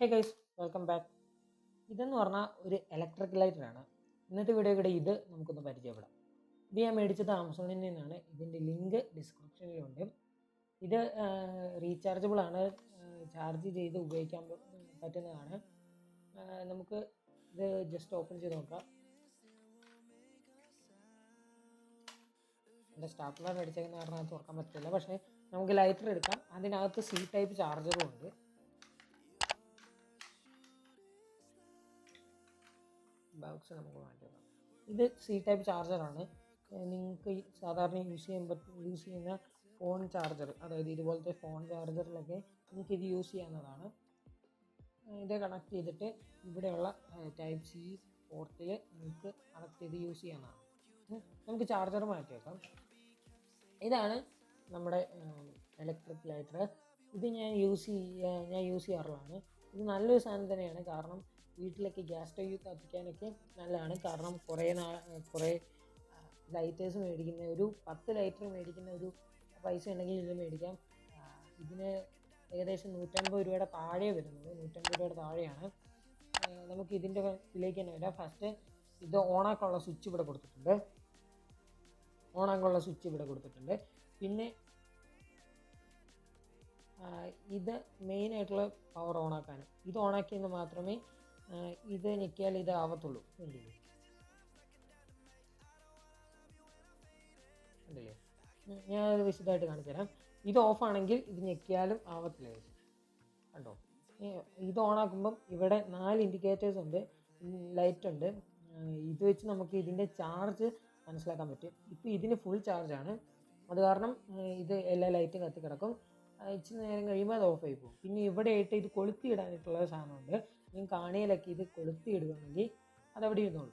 Hey guys, welcome back. ഇതെന്ന് പറഞ്ഞാൽ ഒരു ഇലക്ട്രിക് ലൈറ്ററാണ്. ഇന്നത്തെ വീഡിയോയുടെ ഇത് നമുക്കൊന്ന് പരിചയപ്പെടാം. ഇത് ഞാൻ മേടിച്ചത് ആമസോണിൽ നിന്നാണ്. ഇതിൻ്റെ ലിങ്ക് ഡിസ്ക്രിപ്ഷനിലുണ്ട്. ഇത് റീചാർജബിൾ ആണ്, ചാർജ് ചെയ്ത് ഉപയോഗിക്കാൻ പറ്റുന്നതാണ്. നമുക്ക് ഇത് ജസ്റ്റ് ഓപ്പൺ ചെയ്ത് നോക്കാം. എൻ്റെ സ്റ്റാപ്ലർ അടിച്ചേക്കുന്ന കാരണം അത് തുറക്കാൻ പറ്റില്ല, പക്ഷേ നമുക്ക് ലൈറ്റർ എടുക്കാം. അതിനകത്ത് സി ടൈപ്പ് ചാർജറും ഉണ്ട്. ബോക്സ് നമുക്ക് മാറ്റി വെക്കാം. ഇത് സി ടൈപ്പ് ചാർജറാണ്. നിങ്ങൾക്ക് സാധാരണ യൂസ് ചെയ്യുന്ന ഫോൺ ചാർജർ, അതായത് ഇതുപോലത്തെ ഫോൺ ചാർജറിലൊക്കെ നിങ്ങൾക്ക് ഇത് യൂസ് ചെയ്യാവുന്നതാണ്. ഇത് കണക്ട് ചെയ്തിട്ട് ഇവിടെയുള്ള ടൈപ്പ് സി പോർട്ടിൽ നിങ്ങൾക്ക് കണക്ട് ചെയ്ത് യൂസ് ചെയ്യാവുന്നതാണ്. നമുക്ക് ചാർജർ മാറ്റി വെക്കാം. ഇതാണ് നമ്മുടെ ഇലക്ട്രിക് ലൈറ്റർ. ഇത് ഞാൻ യൂസ് ചെയ്യാറുള്ളതാണ്. ഇത് നല്ലൊരു സാധനം തന്നെയാണ്. കാരണം വീട്ടിലൊക്കെ ഗ്യാസ് സ്റ്റവ് കത്തിക്കാനൊക്കെ നല്ലതാണ്. കാരണം കുറേ ലൈറ്റേഴ്സ് മേടിക്കുന്ന ഒരു 10 ലൈറ്റർ മേടിക്കുന്ന ഒരു പൈസ ഉണ്ടെങ്കിൽ ഇത് മേടിക്കാം. ഇതിന് ഏകദേശം 150 രൂപയുടെ താഴെ വരുന്നത്. 150 രൂപയുടെ താഴെയാണ്. നമുക്ക് ഇതിൻ്റെ ഇതിലേക്ക് തന്നെ വരാം. ഫസ്റ്റ് ഇത് ഓണാക്കാനുള്ള സ്വിച്ച് ഇവിടെ കൊടുത്തിട്ടുണ്ട്. പിന്നെ ഇത് മെയിനായിട്ടുള്ള പവർ ഓണാക്കാൻ. ഇത് ഓണാക്കിയെന്ന് മാത്രമേ ഇത് ഞെക്കിയാൽ ഇത് ആവത്തുള്ളൂ. കണ്ടില്ലേ? ഞാനത് വിശദമായിട്ട് കാണിച്ചു തരാം. ഇത് ഓഫാണെങ്കിൽ ഇത് ഞെക്കിയാലും ആവത്തില്ല. കണ്ടോ? ഇത് ഓണാക്കുമ്പം ഇവിടെ 4 ഇൻഡിക്കേറ്റേഴ്സ് ഉണ്ട്, ലൈറ്റ് ഉണ്ട്. ഇത് വെച്ച് നമുക്ക് ഇതിൻ്റെ ചാർജ് മനസ്സിലാക്കാൻ പറ്റും. ഇപ്പോൾ ഇതിന് ഫുൾ ചാർജാണ്. അത് കാരണം ഇത് എല്ലാ ലൈറ്റും കത്തി കിടക്കും. ഇച്ചിരി നേരം കഴിയുമ്പോൾ അത് ഓഫായി പോകും. പിന്നെ ഇവിടെ ആയിട്ട് ഇത് കൊളുത്തി ഇടാനായിട്ടുള്ള സാധനമുണ്ട്. ഞാൻ കാണിയിലൊക്കെ ഇത് കൊളുത്തി ഇടുകയാണെങ്കിൽ അതവിടെ ഇരുന്നോളൂ.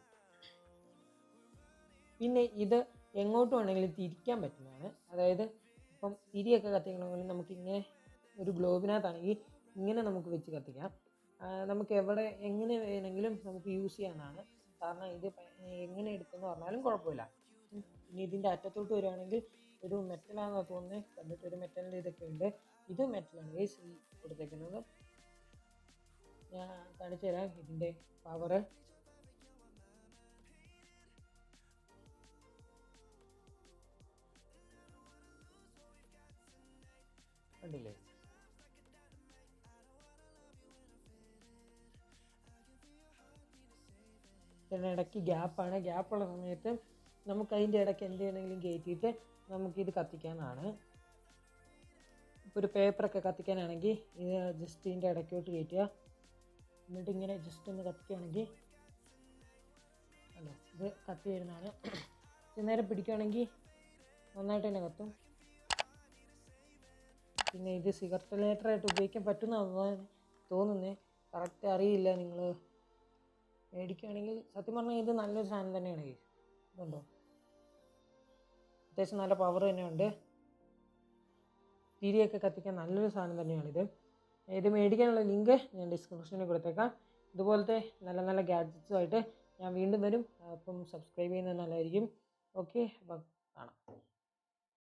പിന്നെ ഇത് എങ്ങോട്ട് വേണമെങ്കിലും തിരിക്കാൻ പറ്റുന്നതാണ്. അതായത് ഇപ്പം തിരിയൊക്കെ കത്തിക്കണമെങ്കിൽ നമുക്കിങ്ങനെ ഒരു ഗ്ലോബിനകത്താണെങ്കിൽ ഇങ്ങനെ നമുക്ക് വെച്ച് കത്തിക്കാം. നമുക്ക് എങ്ങനെ വേണമെങ്കിലും നമുക്ക് യൂസ് ചെയ്യാവുന്നതാണ്. കാരണം ഇത് എങ്ങനെ എടുക്കുമെന്ന് പറഞ്ഞാലും കുഴപ്പമില്ല. ഇനി ഇതിൻ്റെ അറ്റത്തോട്ട് വരികയാണെങ്കിൽ ഒരു മെറ്റലാണെന്ന് തോന്നുന്നത്. കണ്ടിട്ട് ഒരു മെറ്റലിൻ്റെ ഇതൊക്കെ ഉണ്ട്. ഇത് മെറ്റലാണ് ഗൈസ് ഈ കൊടുത്തേക്കുന്നത്. ഞാൻ കാണിച്ചു തരാം ഇതിൻ്റെ പവറ്. കണ്ടില്ലേ? ഇതിനിടയ്ക്ക് ഗ്യാപ്പാണ്. ഗ്യാപ്പുള്ള സമയത്ത് നമുക്ക് അതിൻ്റെ ഇടയ്ക്ക് എന്ത് ചെയ്യണമെങ്കിലും കയറ്റിയിട്ട് നമുക്കിത് കത്തിക്കാനാണ്. ഇപ്പോൾ ഒരു പേപ്പറൊക്കെ കത്തിക്കാനാണെങ്കിൽ ഇത് ജസ്റ്റ് ഇതിൻ്റെ ഇടയ്ക്കോട്ട് കയറ്റുക. എന്നിട്ട് ഇങ്ങനെ ജസ്റ്റ് ഒന്ന് കത്തിക്കുകയാണെങ്കിൽ അല്ലോ ഇത് കത്തി വരുന്നതാണ്. നേരം പിടിക്കുകയാണെങ്കിൽ നന്നായിട്ട് തന്നെ കത്തും. പിന്നെ ഇത് സിഗരറ്റ് ലൈറ്ററായിട്ട് ഉപയോഗിക്കാൻ പറ്റുന്നതാണ് തോന്നുന്നത്. കറക്റ്റ് അറിയില്ല. നിങ്ങൾ മേടിക്കുകയാണെങ്കിൽ സത്യം പറഞ്ഞാൽ ഇത് നല്ലൊരു സാധനം തന്നെയാണ്. ഇതുണ്ടോ? അത്യാവശ്യം നല്ല പവർ തന്നെയുണ്ട്. തിരിയൊക്കെ കത്തിക്കാൻ നല്ലൊരു സാധനം തന്നെയാണിത്. ഇത് മേടിക്കാനുള്ള ലിങ്ക് ഞാൻ ഡിസ്ക്രിപ്ഷനിൽ കൊടുത്തേക്കാം. ഇതുപോലത്തെ നല്ല നല്ല ഗാഡ്ജറ്റ്സുമായിട്ട് ഞാൻ വീണ്ടും വരും. അപ്പം സബ്സ്ക്രൈബ് ചെയ്യുന്നത് നല്ലതായിരിക്കും. ഓക്കെ, അപ്പം കാണാം.